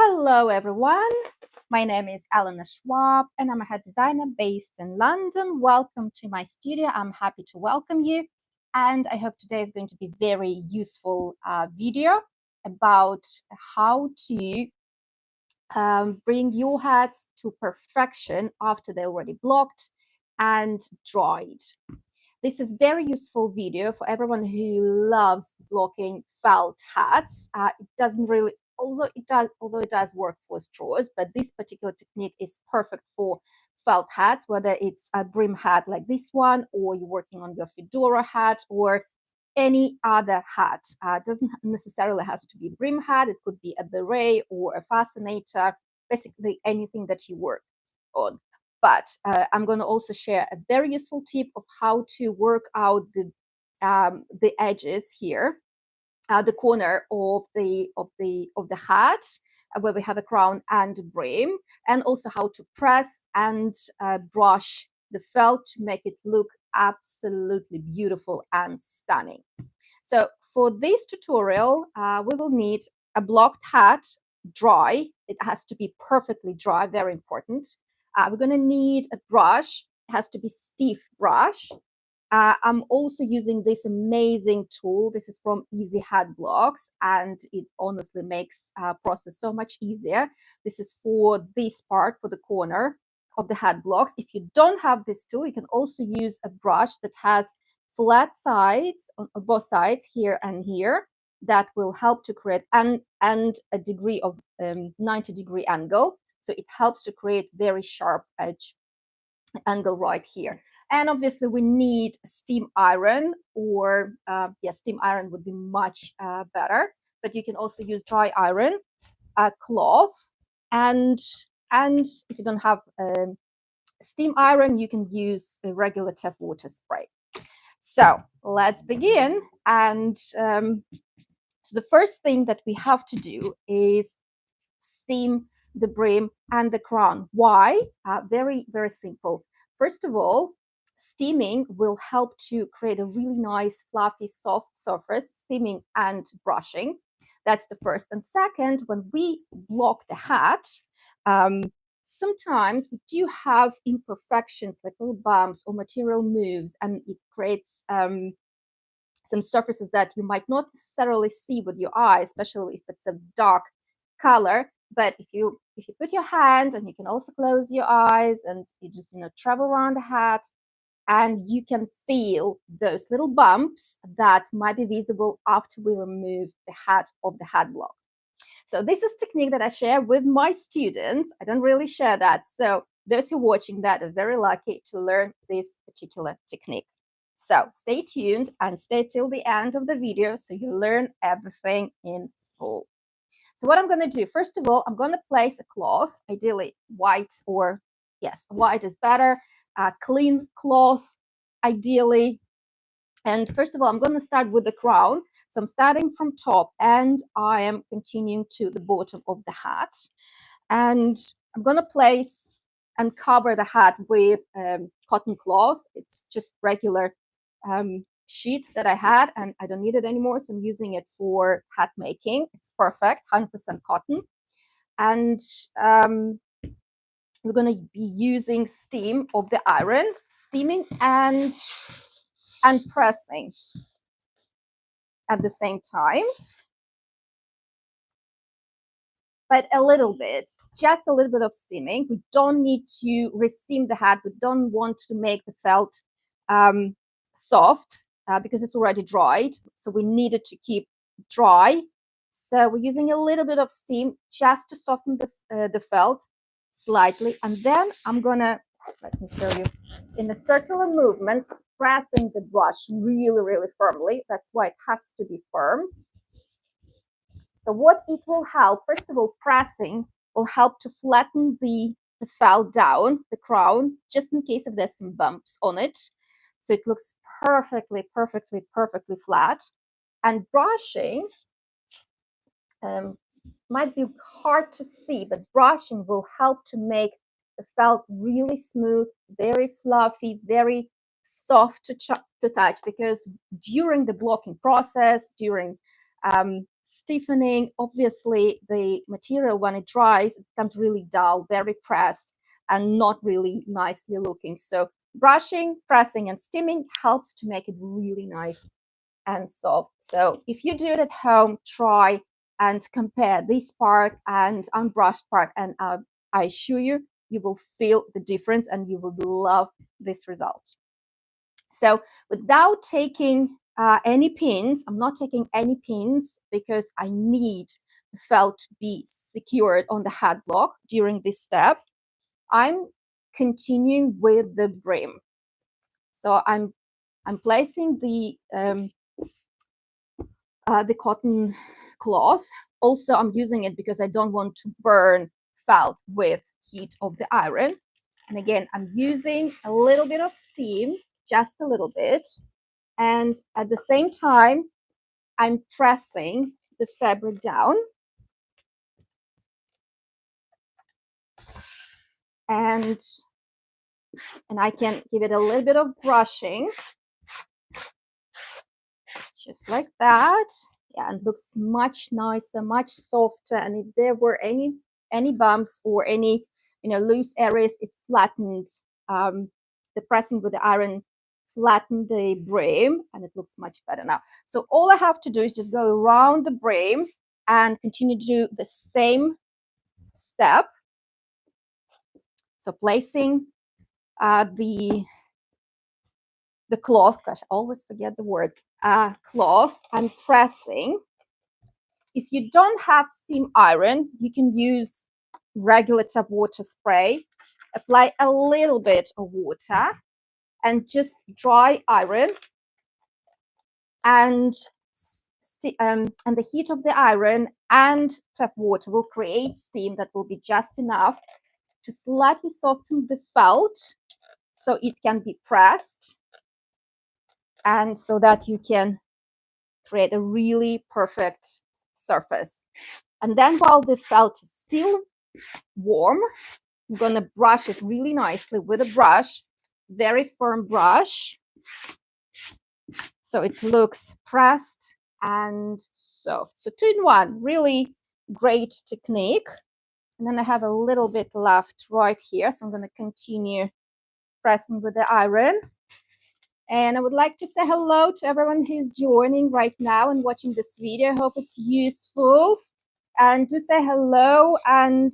Hello everyone, my name is Elena Shvab and I'm a head designer based in London. Welcome to my studio. I'm happy to welcome you and I hope today is going to be a very useful video about how to bring your hats to perfection after they're already blocked and dried. This is very useful video for everyone who loves blocking felt hats. It doesn't really, although it does work for straws, but this particular technique is perfect for felt hats, whether it's a brim hat like this one, or you're working on your fedora hat, or any other hat. It doesn't necessarily has to be a brim hat. It could be a beret or a fascinator, basically anything that you work on. But I'm going to also share a very useful tip of how to work out the edges here, the corner of the hat where we have a crown and a brim, and also how to press and brush the felt to make it look absolutely beautiful and stunning. So for this tutorial, we will need a blocked hat, dry. It has to be perfectly dry, very important. We're going to need a brush. It has to be stiff brush. I'm also using this amazing tool. This is from Easy Hat Blocks, and it honestly makes process so much easier. This is for this part, for the corner of the hat blocks. If you don't have this tool, you can also use a brush that has flat sides on both sides, here and here. That will help to create and a degree of 90-degree angle. So it helps to create very sharp edge angle right here. And obviously we need steam iron, or steam iron would be much better, but you can also use dry iron, cloth, and if you don't have steam iron, you can use a regular tap water spray. So let's begin. And so the first thing that we have to do is steam the brim and the crown. Why? Very, very simple. First of all, steaming will help to create a really nice, fluffy, soft surface, steaming and brushing. That's the first. And second, when we block the hat, sometimes we do have imperfections like little bumps or material moves, and it creates some surfaces that you might not necessarily see with your eye, especially if it's a dark color. But if you put your hand, and you can also close your eyes, and you just travel around the hat, and you can feel those little bumps that might be visible after we remove the hat of the hat block. So this is technique that I share with my students. I don't really share that. So those who are watching that are very lucky to learn this particular technique. So stay tuned and stay till the end of the video so you learn everything in full. So what I'm going to do, first of all, I'm going to place a cloth, ideally white, or yes, white is better, clean cloth, ideally. And first of all, I'm going to start with the crown. So I'm starting from top and I am continuing to the bottom of the hat. And I'm going to place and cover the hat with cotton cloth. It's just regular sheet that I had, and I don't need it anymore, so I'm using it for hat making. It's perfect, 100% cotton. And we're going to be using steam of the iron, steaming and pressing at the same time, but a little bit, just a little bit of steaming. We don't need to re-steam the hat. We don't want to make the felt soft because it's already dried, so we need it to keep dry. So we're using a little bit of steam just to soften the felt slightly, and then I'm gonna, let me show you, in a circular movement, pressing the brush really, really firmly. That's why it has to be firm. So what it will help, first of all, pressing will help to flatten the felt down, the crown, just in case if there's some bumps on it. So it looks perfectly, perfectly, perfectly flat. And brushing might be hard to see, but brushing will help to make the felt really smooth, very fluffy, very soft to touch, because during the blocking process, during stiffening. Obviously, the material, when it dries, it becomes really dull, very pressed, and not really nicely looking. So brushing, pressing, and steaming helps to make it really nice and soft. So if you do it at home, try and compare this part and unbrushed part, and I assure you, you will feel the difference and you will love this result. So without taking any pins, I'm not taking any pins because I need the felt to be secured on the hat block during this step. I'm continuing with the brim. So I'm placing the cotton cloth. Also, I'm using it because I don't want to burn felt with heat of the iron. And again, I'm using a little bit of steam, just a little bit. And at the same time, I'm pressing the fabric down. And I can give it a little bit of brushing, just like that. Yeah, and looks much nicer, much softer. And if there were any bumps or any loose areas, it flattened. The pressing with the iron flattened the brim, and it looks much better now. So all I have to do is just go around the brim and continue to do the same step. So placing the cloth, gosh, I always forget the word, cloth, and pressing. If you don't have steam iron, you can use regular tap water spray. Apply a little bit of water and just dry iron, and the heat of the iron and tap water will create steam that will be just enough to slightly soften the felt so it can be pressed, and so that you can create a really perfect surface. And then while the felt is still warm, I'm going to brush it really nicely with a brush, very firm brush, so it looks pressed and soft. So 2-in-1, really great technique. And then I have a little bit left right here, so I'm going to continue pressing with the iron. And I would like to say hello to everyone who's joining right now and watching this video. I hope it's useful. And do say hello. And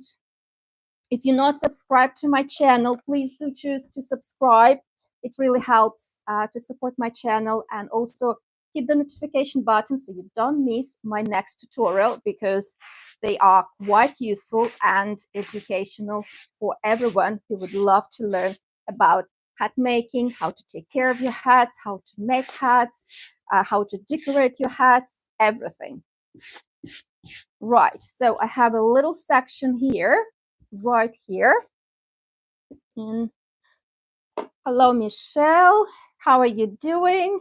if you're not subscribed to my channel, please do choose to subscribe. It really helps to support my channel, and also hit the notification button so you don't miss my next tutorial, because they are quite useful and educational for everyone who would love to learn about hat making, how to take care of your hats, how to make hats, how to decorate your hats, everything. Right, so I have a little section here, right here. And hello, Michelle. How are you doing?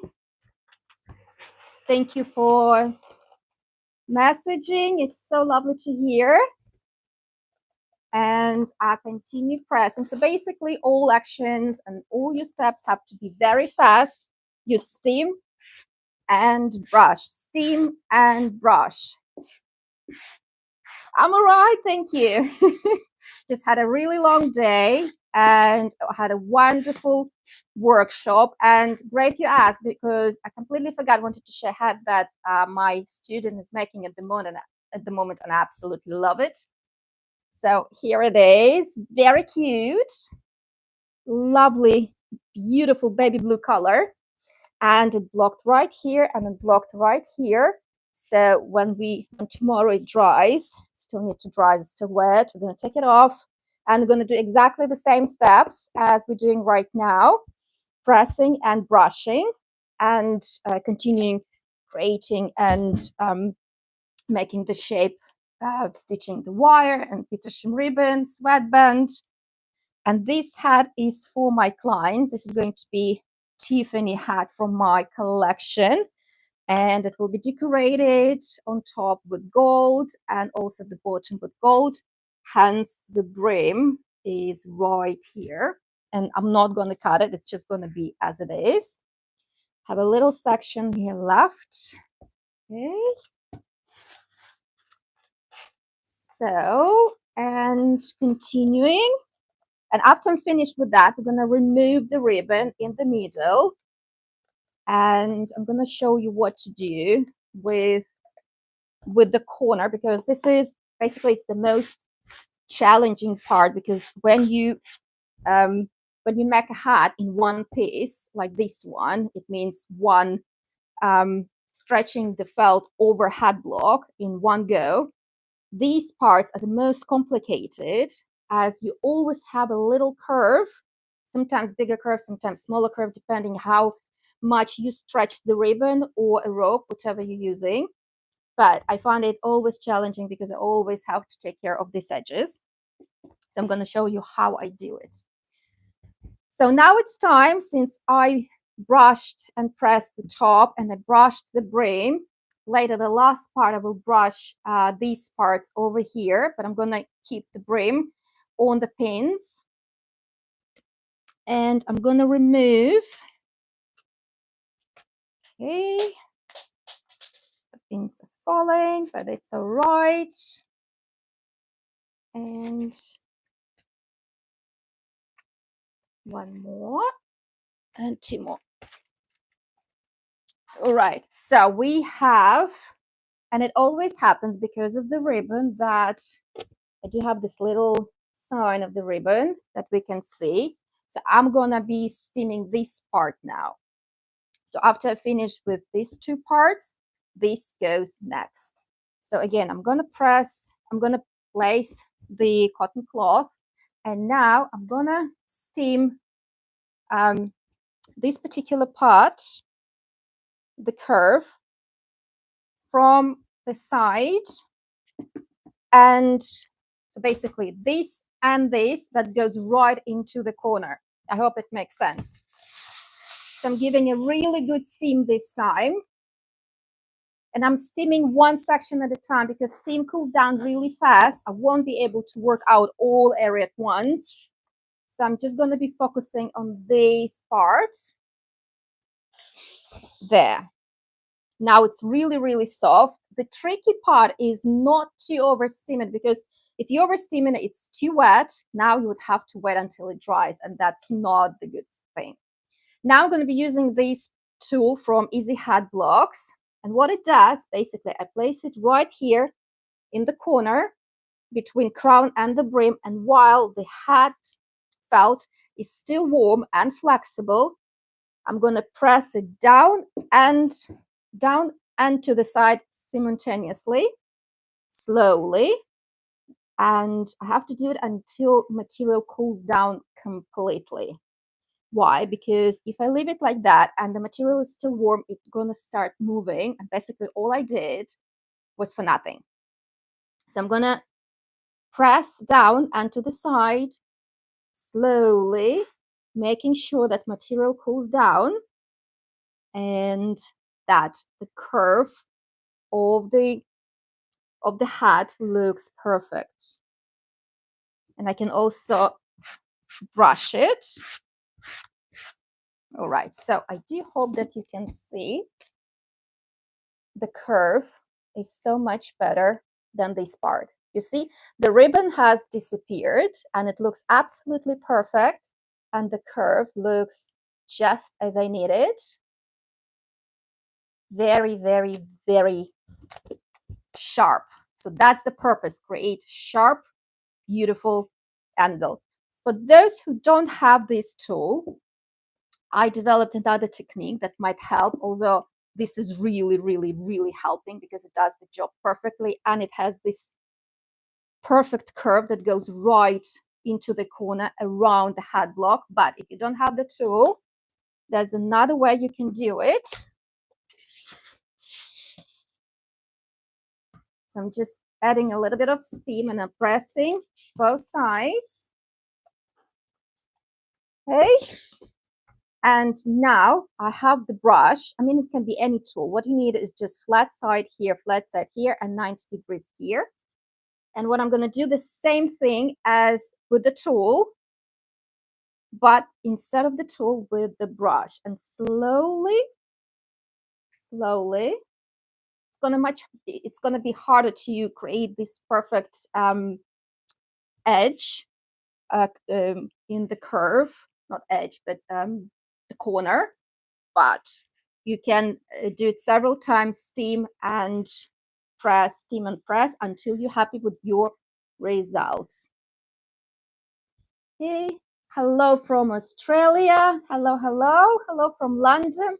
Thank you for messaging. It's so lovely to hear. And I continue pressing. So basically all actions and all your steps have to be very fast. You steam and brush, steam and brush. I'm all right, thank you. Just had a really long day and I had a wonderful workshop. And great you asked, because I completely wanted to share a hat that my student is making at the moment, and I absolutely love it. So here it is, very cute, lovely, beautiful baby blue color, and it blocked right here and it blocked right here. So when tomorrow it dries, still need to dry, it's still wet, we're going to take it off, and we're going to do exactly the same steps as we're doing right now, pressing and brushing, and continuing creating and making the shape, stitching the wire and Petersham ribbon, sweatband. And this hat is for my client. This is going to be Tiffany hat from my collection, and it will be decorated on top with gold and also the bottom with gold. Hence the brim is right here, and I'm not going to cut it. It's just going to be as it is. Have a little section here left. Okay. So, and continuing, and after I'm finished with that, we're going to remove the ribbon in the middle, and I'm going to show you what to do with the corner, because this is basically, it's the most challenging part, because when you make a hat in one piece like this one, it means one stretching the felt over hat block in one go. These parts are the most complicated, as you always have a little curve, sometimes bigger curve, sometimes smaller curve, depending how much you stretch the ribbon or a rope, whatever you're using. But I find it always challenging because I always have to take care of these edges. So I'm going to show you how I do it. So now it's time, since I brushed and pressed the top and I brushed the brim. Later, the last part, I will brush these parts over here, but I'm going to keep the brim on the pins. And I'm going to remove, okay, the pins are falling, but it's all right. And one more and two more. All right, so we have, and it always happens because of the ribbon, that I do have this little sign of the ribbon that we can see. So I'm gonna be steaming this part now. So after I finish with these two parts, this goes next. So again, I'm gonna place the cotton cloth, and now I'm gonna steam this particular part, the curve, from the side. And so basically this and this, that goes right into the corner. I hope it makes sense. So I'm giving a really good steam this time. And I'm steaming one section at a time, because steam cools down really fast. I won't be able to work out all area at once. So I'm just going to be focusing on this part. There. Now it's really, really soft. The tricky part is not to oversteam it, because if you oversteam it, it's too wet. Now you would have to wait until it dries, and that's not the good thing. Now I'm going to be using this tool from Easy Hat Blocks. And what it does, basically, I place it right here in the corner between crown and the brim. And while the hat felt is still warm and flexible, I'm going to press it down and to the side simultaneously, slowly. And I have to do it until material cools down completely. Why? Because if I leave it like that and the material is still warm, it's going to start moving. And basically all I did was for nothing. So I'm going to press down and to the side, slowly, making sure that material cools down and that the curve of the hat looks perfect. And I can also brush it. All right, so I do hope that you can see the curve is so much better than this part. You see, the ribbon has disappeared and it looks absolutely perfect, and the curve looks just as I need it. Very, very, very sharp. So that's the purpose, create sharp, beautiful angle. For those who don't have this tool, I developed another technique that might help, although this is really, really, really helping, because it does the job perfectly and it has this perfect curve that goes right into the corner around the hat block. But if you don't have the tool, there's another way you can do it. So I'm just adding a little bit of steam and I'm pressing both sides. Okay. And now I have the brush. I mean, it can be any tool. What you need is just flat side here, and 90 degrees here. And what I'm going to do the same thing as with the tool, but instead of the tool, with the brush. And slowly, it's it's gonna be harder to create this perfect edge in the curve, not edge, but the corner. But you can do it several times, steam and press until you're happy with your results. Okay, hello from Australia. Hello from London.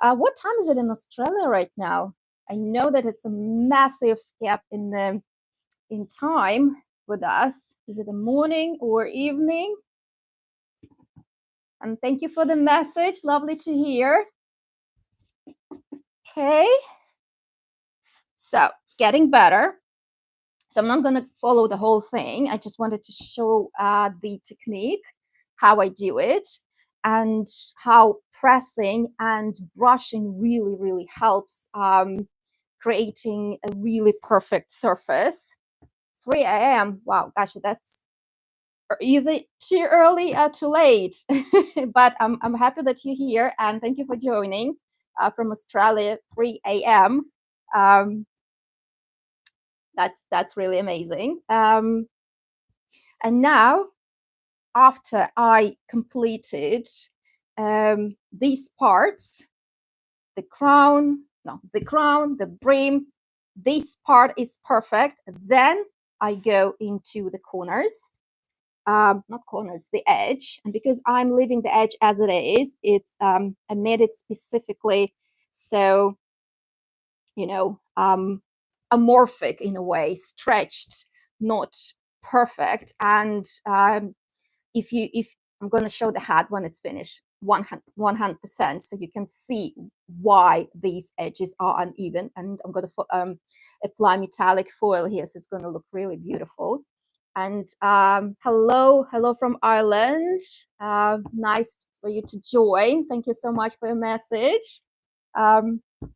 What time is it in Australia right now? I know that it's a massive gap in time with us. Is it the morning or evening? And thank you for the message. Lovely to hear. Okay. So it's getting better. So I'm not going to follow the whole thing. I just wanted to show the technique, how I do it, and how pressing and brushing really, really helps creating a really perfect surface. 3 a.m. Wow, gosh, that's either too early or too late. But I'm happy that you're here, and thank you for joining from Australia, 3 a.m. That's really amazing. And now, after I completed these parts, the crown, the brim, this part is perfect. Then I go into the corners, not corners, the edge. And because I'm leaving the edge as it is, it's I made it specifically so, you know, amorphic in a way, stretched, not perfect. And if I'm going to show the hat when it's finished 100%, so you can see why these edges are uneven. And I'm going to apply metallic foil here, so it's going to look really beautiful. And hello from Ireland. Nice for you to join. Thank you so much for your message.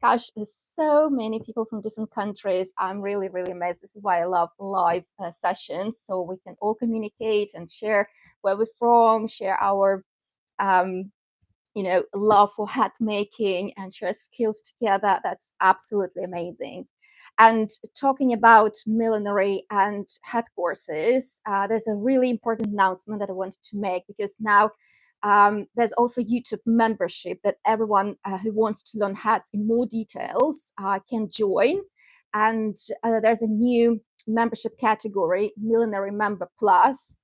Gosh, there's so many people from different countries. I'm really, really amazed. This is why I love live sessions, so we can all communicate and share where we're from, share our love for hat making and share skills together. That's absolutely amazing. And talking about millinery and hat courses, there's a really important announcement that I wanted to make, because now there's also YouTube membership that everyone who wants to learn hats in more details can join. And there's a new membership category, Millinery Member Plus,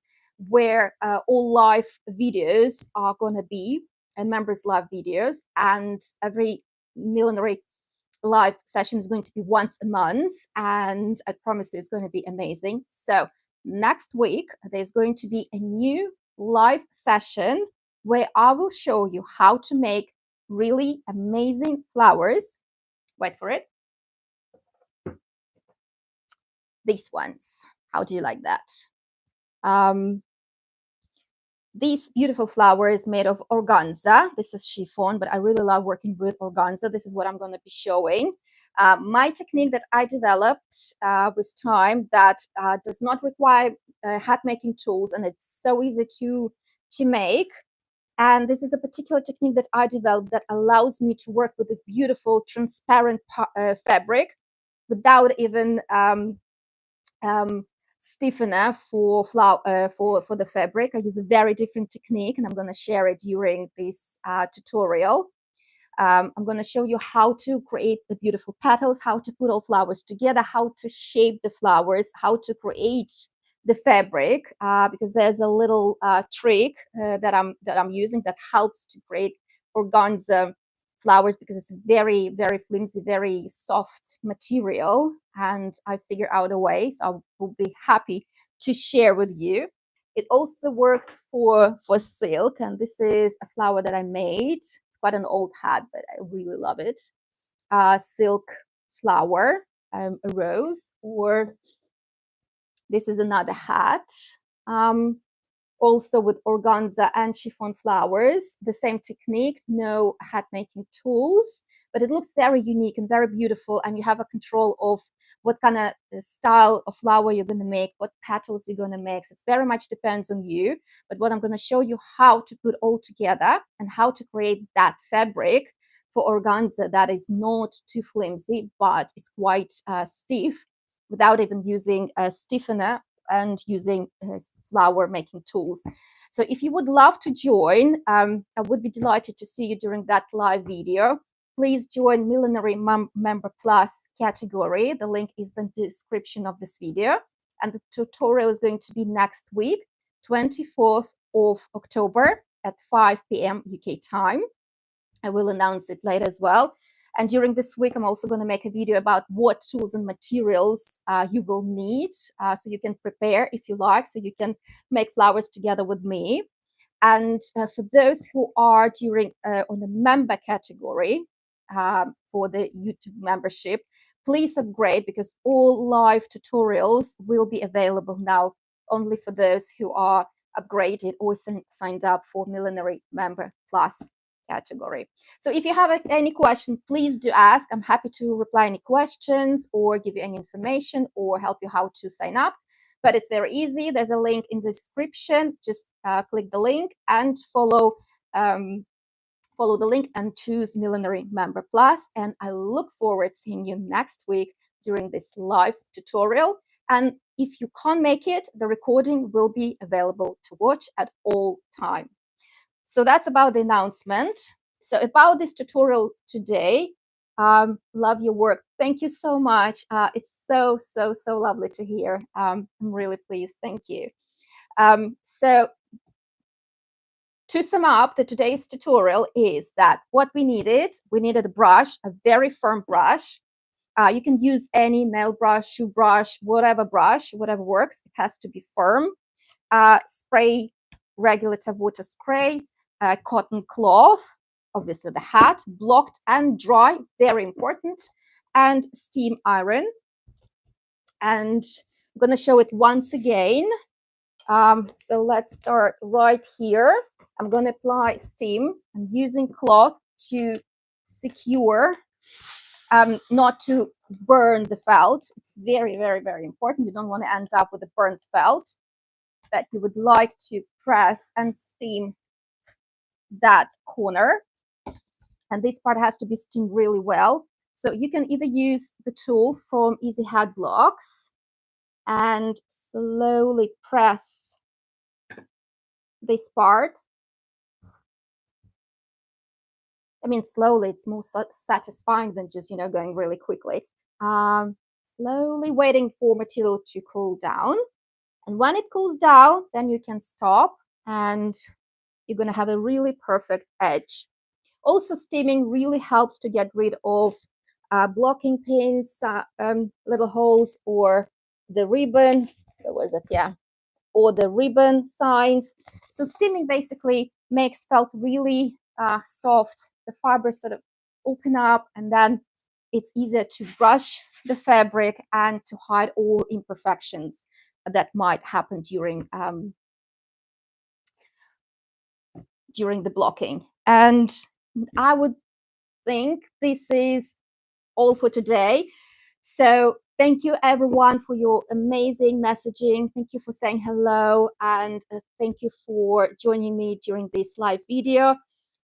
where all live videos are going to be members live videos, and every millinery live session is going to be once a month, and I promise you it's going to be amazing. So next week there's going to be a new live session where I will show you how to make really amazing flowers. Wait for it. These ones. How do you like that? These beautiful flowers made of organza. This is chiffon, but I really love working with organza. This is what I'm going to be showing. My technique that I developed with time that does not require hat making tools, and it's so easy to make. And this is a particular technique that I developed that allows me to work with this beautiful transparent fabric without even stiffener for for the fabric. I use a very different technique, and I'm going to share it during this tutorial. I'm going to show you how to create the beautiful petals, how to put all flowers together, how to shape the flowers, how to create the fabric, because there's a little trick that I'm using that helps to create organza flowers, because it's very, very flimsy, very soft material, and I figured out a way, so I will be happy to share with you. It also works for silk, and this is a flower that I made. It's quite an old hat, but I really love it. Silk flower, a rose, or this is another hat. Also with organza and chiffon flowers, the same technique, no hat making tools, but it looks very unique and very beautiful, and you have a control of what kind of style of flower you're going to make, what petals you're going to make. So it's very much depends on you, but what I'm going to show you how to put all together and how to create that fabric for organza that is not too flimsy, but it's quite stiff, without even using a stiffener and using flower making tools. So if you would love to join, I would be delighted to see you during that live video. Please join Millinery Member Plus category. The link is in the description of this video. And the tutorial is going to be next week, 24th of October at 5 p.m. UK time. I will announce it later as well. And during this week, I'm also going to make a video about what tools and materials you will need, so you can prepare if you like, so you can make flowers together with me. And for those who are on the member category for the YouTube membership, please upgrade, because all live tutorials will be available now only for those who are upgraded or signed up for Millinery Member Plus category. So if you have any question, please do ask. I'm happy to reply any questions or give you any information or help you how to sign up. But it's very easy. There's a link in the description. Just click the link and follow the link and choose Millinery Member Plus. And I look forward to seeing you next week during this live tutorial. And if you can't make it, the recording will be available to watch at all time. So that's about the announcement. So about this tutorial today, love your work. Thank you so much. It's so lovely to hear. I'm really pleased. Thank you. So to sum up, today's tutorial is that what we needed a brush, a very firm brush. You can use any nail brush, shoe brush, whatever works. It has to be firm. Spray, regular tap water spray, cotton cloth, obviously the hat, blocked and dry, very important, and steam iron. And I'm going to show it once again. So let's start right here. I'm going to apply steam. I'm using cloth to secure, not to burn the felt. It's very important. You don't want to end up with a burnt felt, but you would like to press and steam that corner. And this part has to be steamed really well. So you can either use the tool from Easy Hat Blocks and slowly press this part. I mean, slowly, it's more satisfying than just, going really quickly. Slowly waiting for material to cool down. And when it cools down, then you can stop and you're going to have a really perfect edge. Also, steaming really helps to get rid of blocking pins, little holes, or the ribbon. Where was it? Yeah. Or the ribbon signs. So steaming basically makes felt really soft. The fibers sort of open up, and then it's easier to brush the fabric and to hide all imperfections that might happen during the blocking. And I would think this is all for today. So thank you everyone for your amazing messaging. Thank you for saying hello, and thank you for joining me during this live video.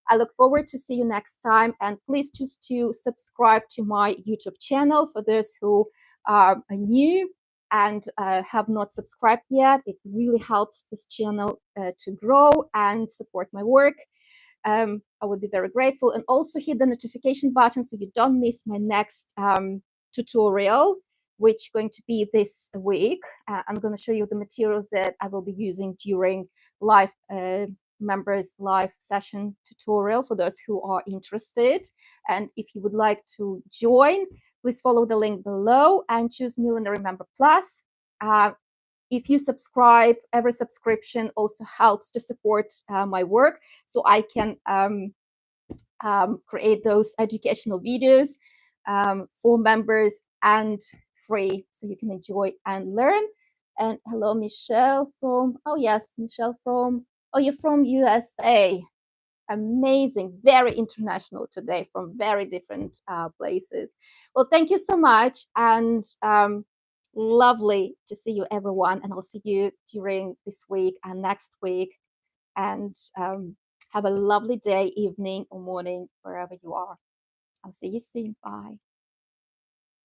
I look forward to see you next time, and please choose to subscribe to my YouTube channel for those who are new and have not subscribed yet. It really helps this channel to grow and support my work. I would be very grateful. And also hit the notification button so you don't miss my next tutorial, which is going to be this week. I'm going to show you the materials that I will be using during live members live session tutorial for those who are interested. And if you would like to join, please follow the link below and choose Millinery Member Plus. If you subscribe, every subscription also helps to support my work, so I can create those educational videos for members and free, so you can enjoy and learn. And hello, Michelle from, oh yes, Michelle from, oh, you're from USA. Amazing, very international today, from very different places. Well, thank you so much, and lovely to see you everyone, and I'll see you during this week and next week. And have a lovely day, evening, or morning, wherever you are. I'll see you soon. Bye.